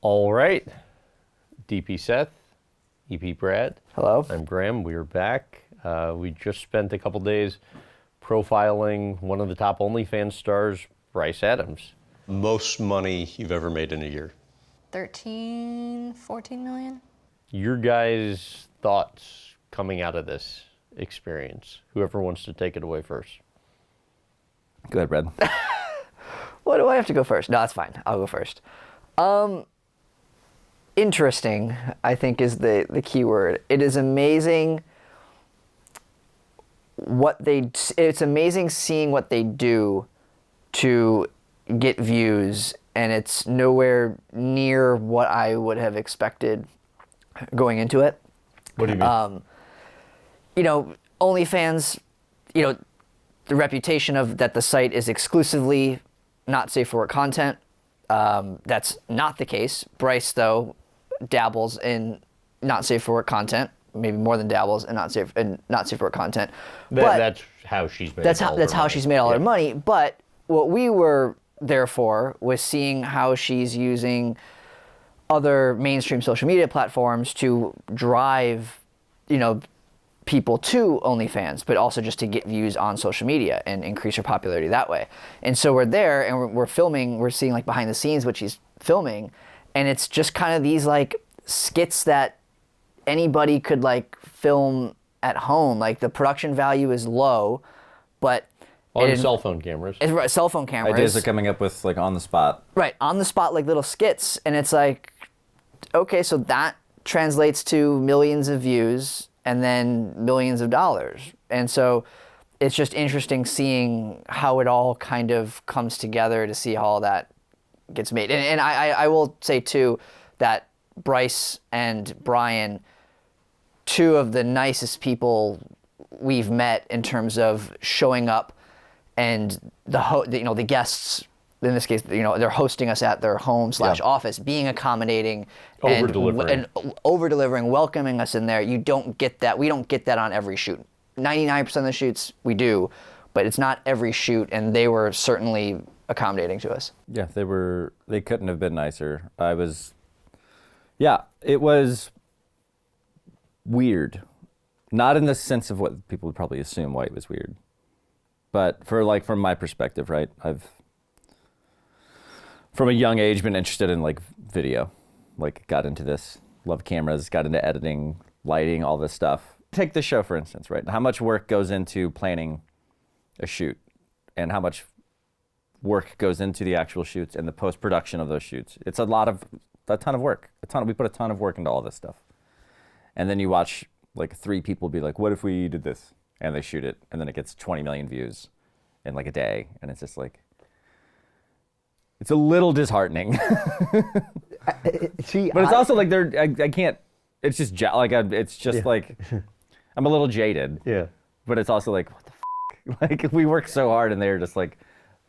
All right. DP Seth, EP Brad. Hello. I'm Graham. We are back. We just spent a couple days profiling one of the top OnlyFans stars, Bryce Adams. Most money you've ever made in a year? 14 million. Your guys' thoughts coming out of this experience? Whoever wants to take it away first. Go ahead, Brad. What do I have to go first? No, that's fine. I'll go first. Interesting, I think, is the key word. It is amazing it's amazing seeing what they do to get views, and it's nowhere near what I would have expected going into it. What do you mean? OnlyFans, the reputation of that the site is exclusively not safe for work content. That's not the case. Bryce, though, dabbles in not safe for work content, maybe more than dabbles in not safe for work content. That's how she's made. That's how she's made all her money. But what we were there for was seeing how she's using other mainstream social media platforms to drive, people to OnlyFans, but also just to get views on social media and increase her popularity that way. And so we're there and we're filming, we're seeing like behind the scenes what she's filming, and it's just kind of these like skits that anybody could like film at home. Like the production value is low, but on cell phone cameras. It's cell phone cameras. Ideas are coming up with like on the spot. Right, on the spot, like little skits, and it's like, okay, so that translates to millions of views and then millions of dollars. And so it's just interesting seeing how it all kind of comes together to see how all that gets made. And I will say too that Bryce and Brian, two of the nicest people we've met in terms of showing up, and the guests, in this case, they're hosting us at their home / office, being accommodating and over-delivering, welcoming us in there. You don't get that. We don't get that on every shoot. 99% of the shoots we do, but it's not every shoot, and they were certainly accommodating to us. Yeah, they couldn't have been nicer. It was weird. Not in the sense of what people would probably assume why it was weird. But from my perspective, right? I've from a young age been interested in like video, like got into this, love cameras, got into editing, lighting, all this stuff. Take this show for instance, right? How much work goes into planning a shoot, and how much work goes into the actual shoots and the post-production of those shoots. It's a ton of work. We put a ton of work into all this stuff. And then you watch like 3 people be like, what if we did this? And they shoot it, and then it gets 20 million views in like a day, and it's just like, it's a little disheartening. But it's also like I can't. It's just like I'm a little jaded. Yeah. But it's also like, what the f***? Like we work so hard, and they're just like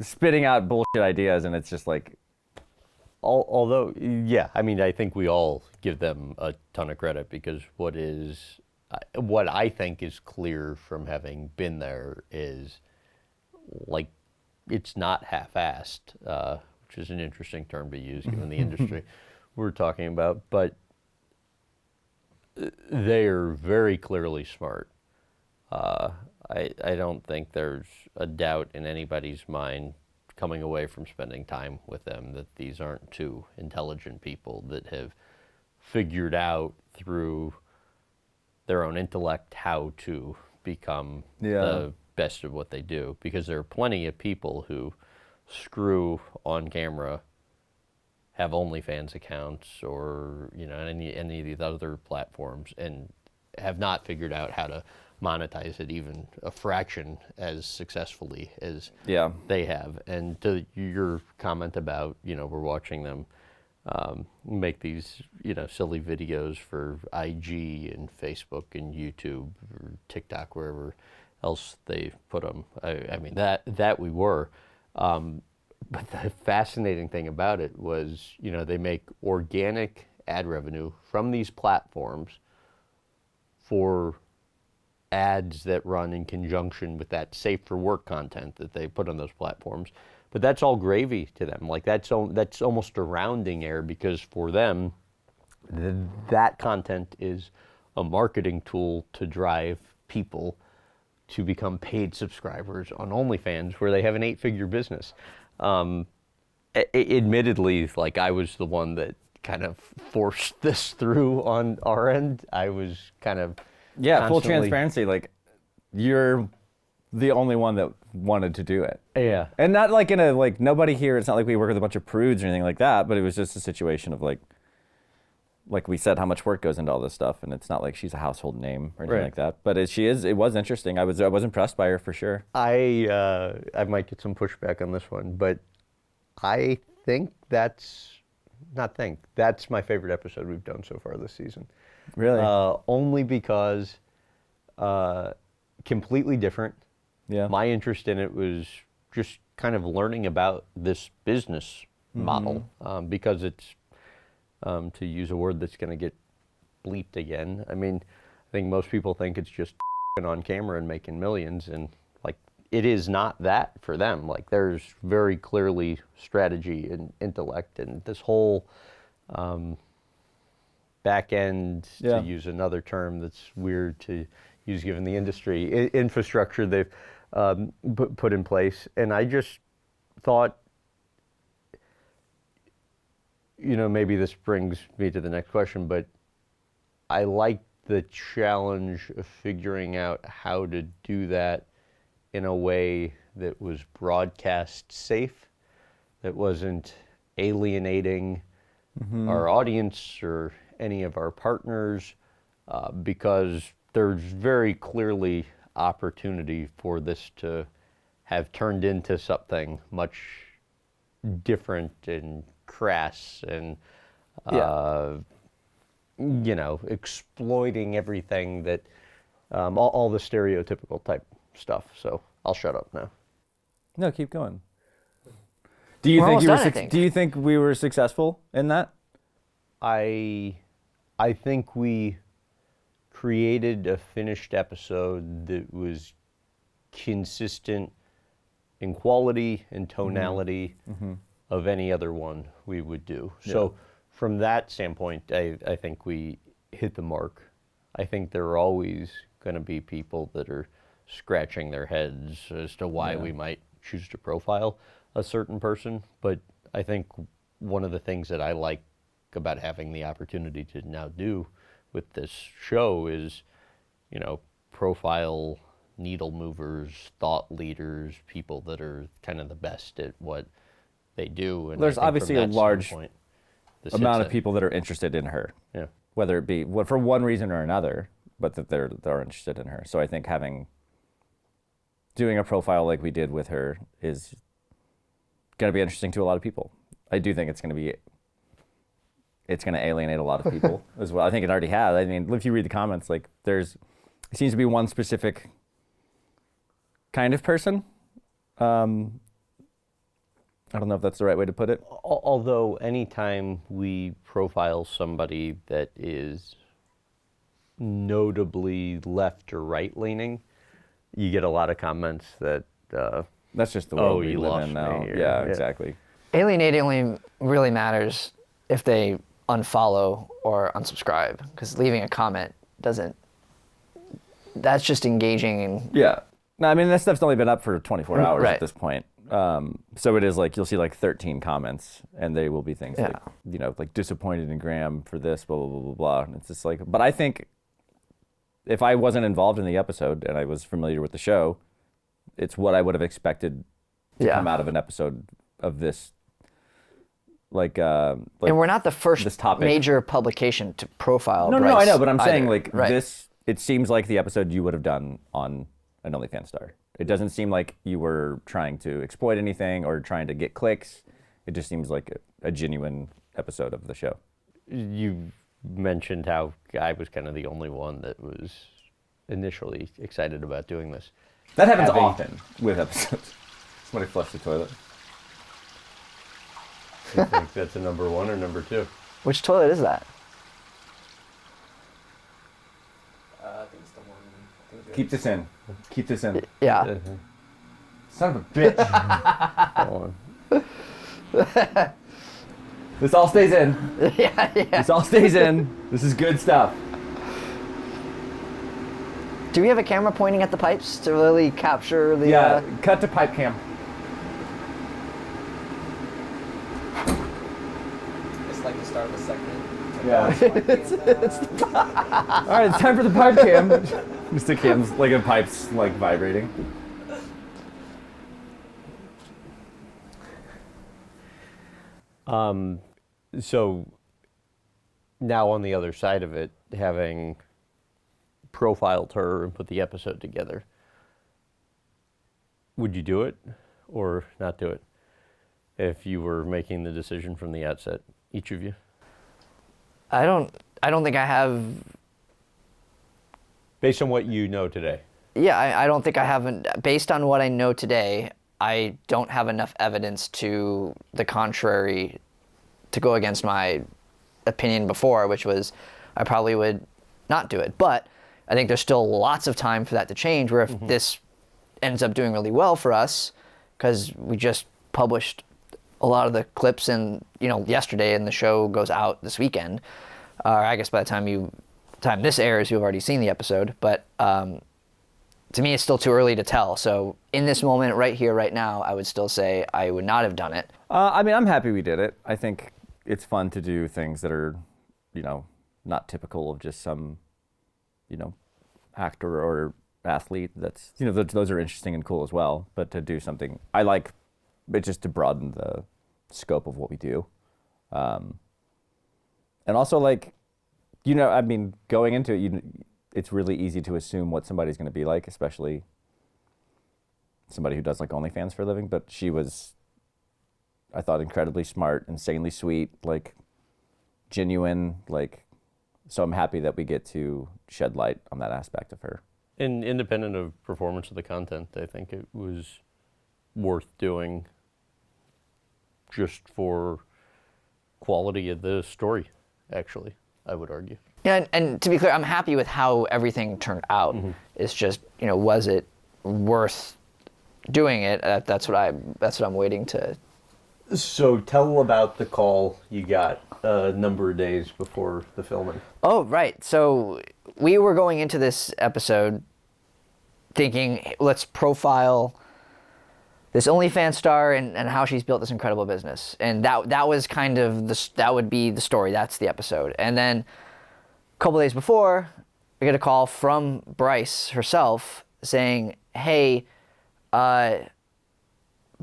spitting out bullshit ideas, and it's just like. Although, yeah, I mean, I think we all give them a ton of credit, because what I think is clear from having been there is, like, it's not half-assed, which is an interesting term to use given the industry we're talking about, but they are very clearly smart. I don't think there's a doubt in anybody's mind coming away from spending time with them that these aren't two intelligent people that have figured out through their own intellect how to become the best of what they do. Because there are plenty of people who screw on camera, have OnlyFans accounts or any of these other platforms, and have not figured out how to monetize it even a fraction as successfully as they have. And to your comment about, we're watching them make these, silly videos for IG and Facebook and YouTube or TikTok, wherever else they put them. I mean, that we were. But the fascinating thing about it was, they make organic ad revenue from these platforms for ads that run in conjunction with that safe for work content that they put on those platforms. But that's all gravy to them. Like that's almost a rounding error because for them, that content is a marketing tool to drive people to become paid subscribers on OnlyFans, where they have an 8-figure business. Admittedly, like I was the one that kind of forced this through on our end. I was kind of full transparency. Like you're the only one that wanted to do it. Yeah, and not like in a like nobody here. It's not like we work with a bunch of prudes or anything like that. But it was just a situation of like we said, how much work goes into all this stuff, and it's not like she's a household name or anything like that. But it was interesting. I was impressed by her for sure. I might get some pushback on this one, but I think that's my favorite episode we've done so far this season. Really? Only because completely different. Yeah. My interest in it was just kind of learning about this business model because it's, to use a word that's going to get bleeped again. I mean, I think most people think it's just on camera and making millions, and like it is not that for them. Like there's very clearly strategy and intellect, and this whole back end, to use another term that's weird to use given the industry, infrastructure they've put in place. And I just thought, maybe this brings me to the next question, but I like the challenge of figuring out how to do that in a way that was broadcast safe, that wasn't alienating our audience or any of our partners, because there's very clearly opportunity for this to have turned into something much different and crass and exploiting everything that all the stereotypical type stuff. So I'll shut up now. No, keep going. Do you think we were successful in that? I think we created a finished episode that was consistent in quality and tonality of any other one we would do. Yeah. So from that standpoint, I think we hit the mark. I think there are always going to be people that are scratching their heads as to why we might choose to profile a certain person. But I think one of the things that I like about having the opportunity to now do with this show is, profile needle movers, thought leaders, people that are kind of the best at what they do. And there's obviously a large amount of people that are interested in her, whether it be for one reason or another, but that they're interested in her. So I think doing a profile like we did with her is going to be interesting to a lot of people. I do think it's going to alienate a lot of people as well. I think it already has. I mean, if you read the comments, like it seems to be one specific kind of person. I don't know if that's the right way to put it. Although anytime we profile somebody that is notably left or right leaning, you get a lot of comments that that's just the world we live in now. Yeah, exactly. Alienating only really matters if they unfollow or unsubscribe, because leaving a comment that's just engaging in. Yeah. No, I mean, that stuff's only been up for 24 hours at this point. So it is like, you'll see like 13 comments, and they will be things like, like disappointed in Graham for this, blah, blah, blah, blah, blah. And it's just like, but I think if I wasn't involved in the episode and I was familiar with the show, it's what I would have expected to come out of an episode of this. And we're not the first major publication to profile Bryce. No, I know, but I'm saying this, it seems like the episode you would have done on an OnlyFans star. It doesn't seem like you were trying to exploit anything or trying to get clicks. It just seems like a genuine episode of the show. You mentioned how I was kind of the only one that was initially excited about doing this. That happens often with episodes. Somebody flushed the toilet. You think that's a number one or number two? Which toilet is that? I think it's the one. Keep this in. Keep this in. Yeah. Son of a bitch. Hold on. This all stays in. yeah. This all stays in. This is good stuff. Do we have a camera pointing at the pipes to really capture the? Yeah, cut to pipe cam. It's like the start of a segment. Yeah. All right, it's time for the pipe cam. Just the cam's like a pipe's like vibrating. So now on the other side of it, having profiled her and put the episode together, would you do it or not do it if you were making the decision from the outset, each of you? I don't think I have. Based on what you know today. Yeah, I don't think I haven't. Based on what I know today, I don't have enough evidence to the contrary to go against my opinion before, which was I probably would not do it. But I think there's still lots of time for that to change, where if this ends up doing really well for us, because we just published a lot of the clips yesterday, and the show goes out this weekend. I guess by the time this airs, you've already seen the episode. But to me, it's still too early to tell. So in this moment, right here, right now, I would still say I would not have done it. I mean, I'm happy we did it. I think it's fun to do things that are, not typical of just some, actor or athlete. That's, those are interesting and cool as well. But to do something, I like it just to broaden the scope of what we do. And also, I mean, going into it, it's really easy to assume what somebody's going to be like, especially somebody who does like OnlyFans for a living. But she was, I thought, incredibly smart, insanely sweet, genuine, so I'm happy that we get to shed light on that aspect of her. And independent of performance of the content, I think it was worth doing just for quality of the story, actually, I would argue. Yeah, and to be clear, I'm happy with how everything turned out. It's just, was it worth doing it? That's what I'm waiting to. So tell about the call you got a number of days before the filming. Oh, right. So we were going into this episode thinking, hey, let's profile this OnlyFans star and how she's built this incredible business. And that was kind of that would be the story. That's the episode. And then a couple days before, we get a call from Bryce herself saying, hey,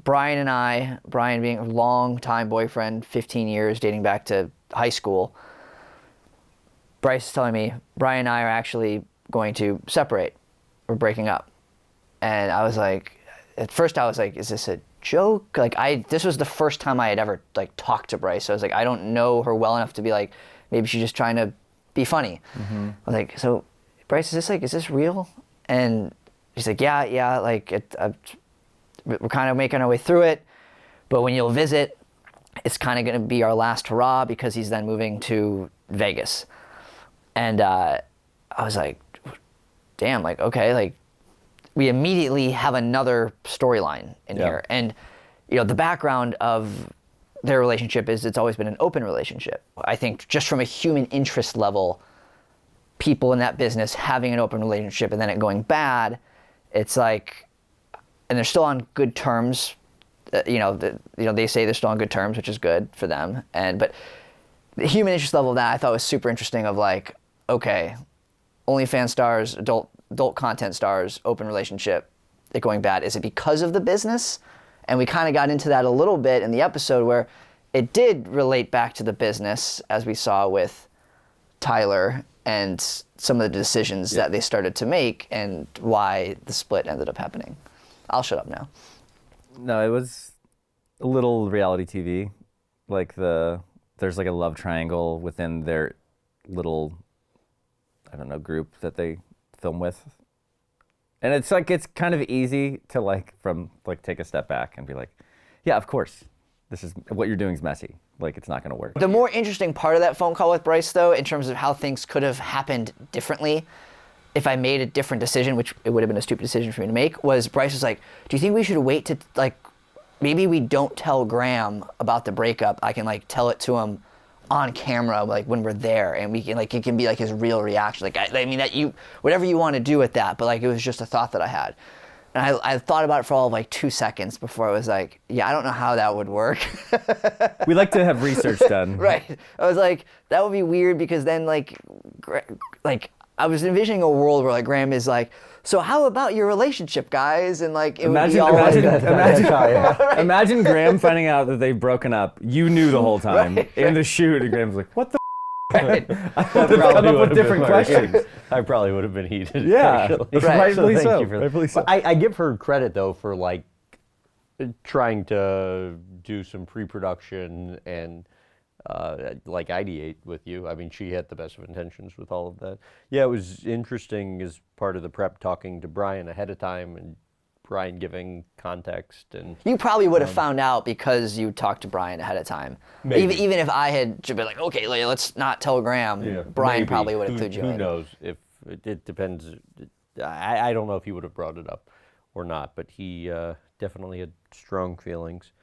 Brian being a long-time boyfriend, 15 years, dating back to high school, Bryce is telling me, Brian and I are actually going to separate. We're breaking up. And I was like, at first I was like, is this a joke? This was the first time I had ever, talked to Bryce. So I was like, I don't know her well enough to be like, maybe she's just trying to be funny. I was like, so Bryce, is this real? And she's like, yeah, we're kind of making our way through it, but when you'll visit, it's kind of going to be our last hurrah because he's then moving to Vegas. And I was like, damn, okay, we immediately have another storyline in here. And, the background of their relationship is it's always been an open relationship. I think just from a human interest level, people in that business having an open relationship and then it going bad, it's like, and they're still on good terms. They say they're still on good terms, which is good for them. But the human interest level of that I thought was super interesting. Of okay, OnlyFans stars, adult content stars, open relationship, it going bad. Is it because of the business? And we kind of got into that a little bit in the episode where it did relate back to the business, as we saw with Tyler and some of the decisions that they started to make and why the split ended up happening. I'll shut up now. No, it was a little reality TV. There's a love triangle within their little, group that they film with. And it's kind of easy to take a step back and be like, yeah, of course, this is what you're doing is messy. It's not going to work. The more interesting part of that phone call with Bryce, though, in terms of how things could have happened differently, if I made a different decision, which it would have been a stupid decision for me to make, was Bryce was like, do you think we should wait to maybe we don't tell Graham about the breakup. I can like tell it to him on camera, like when we're there, and we can like, it can be like his real reaction. Like, I mean, that you, whatever you want to do with that, but like, it was just a thought that I had. And I thought about it for all of like 2 seconds before I was like, yeah, I don't know how that would work. We like to have research done. Right. I was like, that would be weird because then like I was envisioning a world where like Graham is like, so how about your relationship, guys? And like it would be all imagine Graham finding out that they've broken up. You knew the whole time in the shoot, and Graham's like, "What the?" right. I have to come up with different questions. I probably would have been heated. Yeah, actually. rightfully Thank so. you for that. Rightfully so. I give her credit though for like trying to do some pre-production and like ideate with you. I mean, she had the best of intentions with all of that. Yeah, it was interesting as part of the prep talking to Brian ahead of time and Brian giving context. And You probably would have found out because you talked to Brian ahead of time. Maybe. Even if I had been like, okay, let's not tell Graham, Brian maybe. probably would have clued you in. Who knows? If it depends. I don't know if he would have brought it up or not, but he definitely had strong feelings.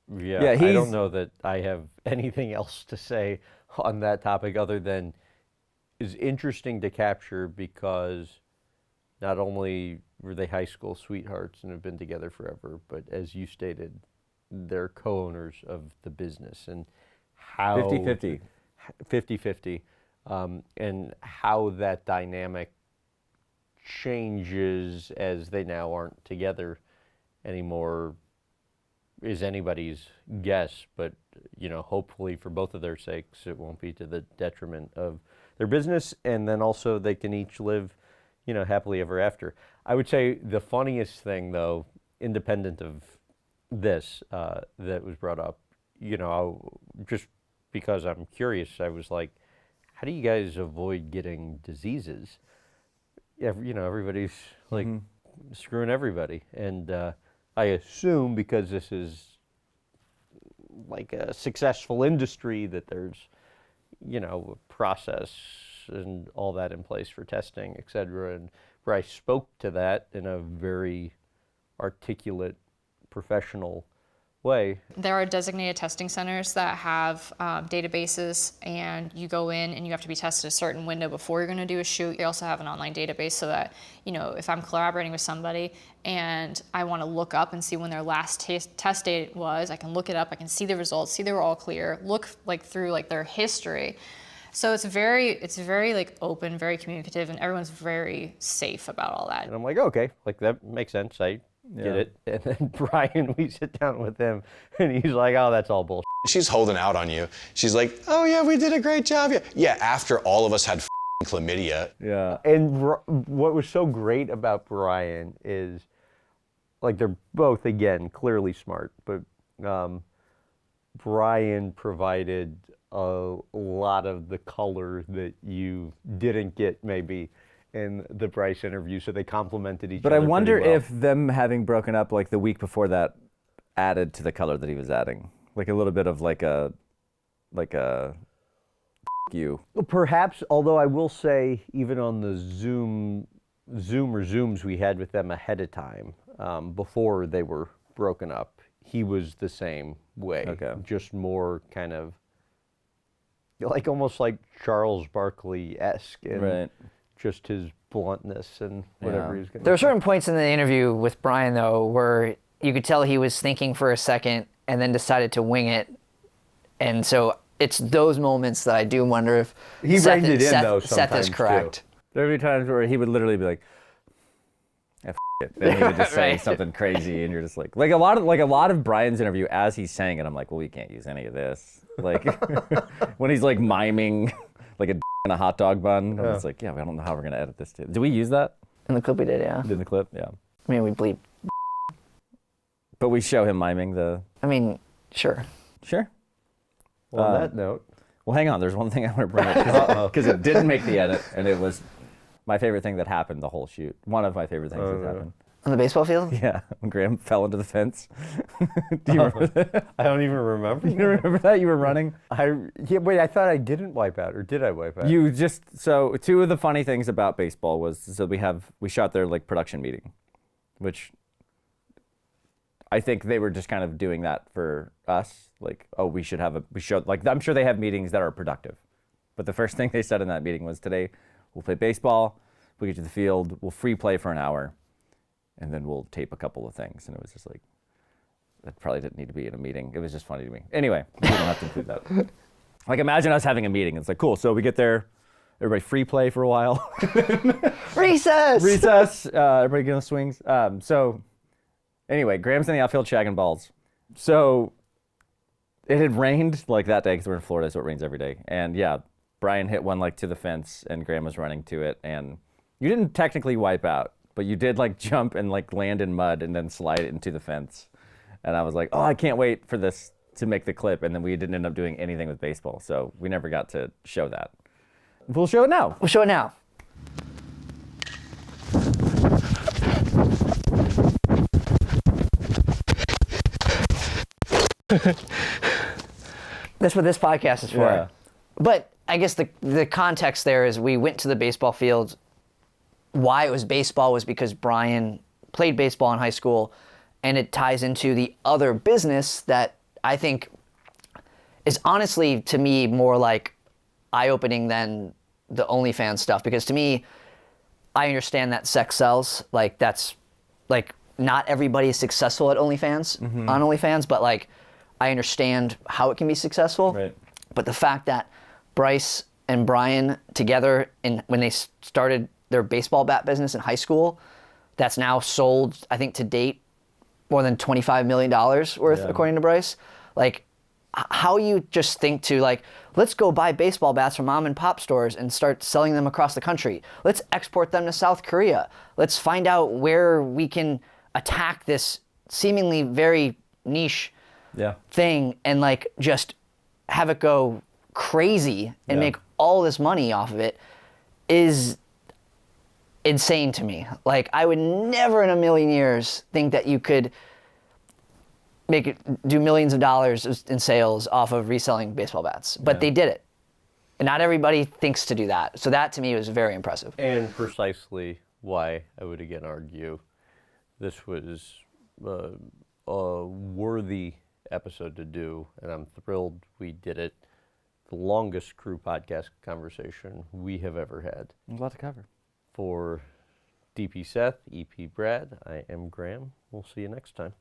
Yeah, I don't know that I have anything else to say on that topic other than it's interesting to capture because not only were they high school sweethearts and have been together forever, but as you stated, they're co-owners of the business and how 50-50. 50-50, and how that dynamic changes as they now aren't together anymore is anybody's guess, but you know, hopefully for both of their sakes, it won't be to the detriment of their business, and then also they can each live, you know, happily ever after. I would say the funniest thing, though, independent of this, that was brought up, you know, just because I'm curious, I was like, how do you guys avoid getting diseases? You know, everybody's like screwing everybody, and I assume because this is like a successful industry that there's, you know, a process and all that in place for testing, et cetera. And Bryce spoke to that in a very articulate, professional way. There are designated testing centers that have databases, and you go in and you have to be tested a certain window before you're going to do a shoot. They also have an online database so that, you know, if I'm collaborating with somebody and I want to look up and see when their last test date was, I can look it up, I can see the results, see they were all clear, look like through like their history. So it's very like open, very communicative, and everyone's very safe about all that. And I'm like, okay, like that makes sense. I get it. And then Brian, we sit down with him, and he's like, oh, that's all bullshit. She's holding out on you. She's like, oh yeah, we did a great job. Yeah, after all of us had chlamydia. Yeah. And what was so great about Brian is, like, they're both, again, clearly smart, but Brian provided a lot of the color that you didn't get maybe in the Bryce interview, so they complimented each But other. I wonder pretty well. if them having broken up like the week before that added to the color that he was adding, like a little bit of like a you. Perhaps, although I will say, even on the Zoom or Zooms we had with them ahead of time, before they were broken up, he was the same way. Okay. Just more kind of, like almost like Charles Barkley-esque, and Right. just his bluntness and whatever he was going to There were certain points in the interview with Brian, though, where you could tell he was thinking for a second and then decided to wing it. And so it's those moments that I do wonder if He Seth, reined it in, Seth, though, Seth sometimes, is correct. There would be times where he would literally be like, F it. And he would just say Right. something crazy, and you're just like a lot of Brian's interview as he's saying it, I'm like, well, we can't use any of this. Like when he's like miming like a in a hot dog bun, I'm just like, yeah, I don't know how we're gonna edit this. Do we use that In the clip we did, yeah. in the clip? Yeah. I mean, we bleep. But we show him miming the. I mean, sure. Sure. Well, on that note, Well, hang on. There's one thing I want to bring up because it didn't make the edit, and it was my favorite thing that happened the whole shoot. One of my favorite things that happened. On the baseball field? Yeah, when Graham fell into the fence. Do you remember that? I don't even remember. You remember that? You were running? Wait, I thought I didn't wipe out, or did I wipe out? So two of the funny things about baseball was, we shot their like production meeting, which I think they were just kind of doing that for us. Like, oh, we should like, I'm sure they have meetings that are productive. But the first thing they said in that meeting was, today we'll play baseball, we'll get to the field, we'll free play for an hour, and then we'll tape a couple of things. And it was just like, that probably didn't need to be in a meeting. It was just funny to me. Anyway, we don't have to include that. Like, imagine us having a meeting. It's like, cool, so we get there, everybody free play for a while. Recess! Recess, everybody get on the swings. So anyway, Graham's in the outfield shagging balls. So it had rained like that day because we're in Florida, so it rains every day. And yeah, Brian hit one like to the fence and Graham was running to it. And you didn't technically wipe out, but you did like jump and like land in mud and then slide it into the fence. And I was like, oh, I can't wait for this to make the clip. And then we didn't end up doing anything with baseball. So we never got to show that. We'll show it now. We'll show it now. That's what this podcast is for. Yeah. But I guess the context there is we went to the baseball field. Why it was baseball was because Brian played baseball in high school, and it ties into the other business that I think is honestly, to me, more like eye-opening than the OnlyFans stuff. Because to me, I understand that sex sells. Like, that's, like, not everybody is successful at OnlyFans, on OnlyFans, but, like, I understand how it can be successful. Right. But the fact that Bryce and Brian together, when they started their baseball bat business in high school, that's now sold, I think to date, more than $25 million worth, according to Bryce. Like, how you just think to, like, let's go buy baseball bats from mom and pop stores and start selling them across the country. Let's export them to South Korea. Let's find out where we can attack this seemingly very niche thing and, like, just have it go crazy and make all this money off of it is insane to me. Like, I would never in a million years think that you could do millions of dollars in sales off of reselling baseball bats, but they did it. And not everybody thinks to do that. So that to me was very impressive. And precisely why I would again argue this was a worthy episode to do, and I'm thrilled we did it. The longest crew podcast conversation we have ever had. There's a lot to cover. For DP Seth, EP Brad, I am Graham. We'll see you next time.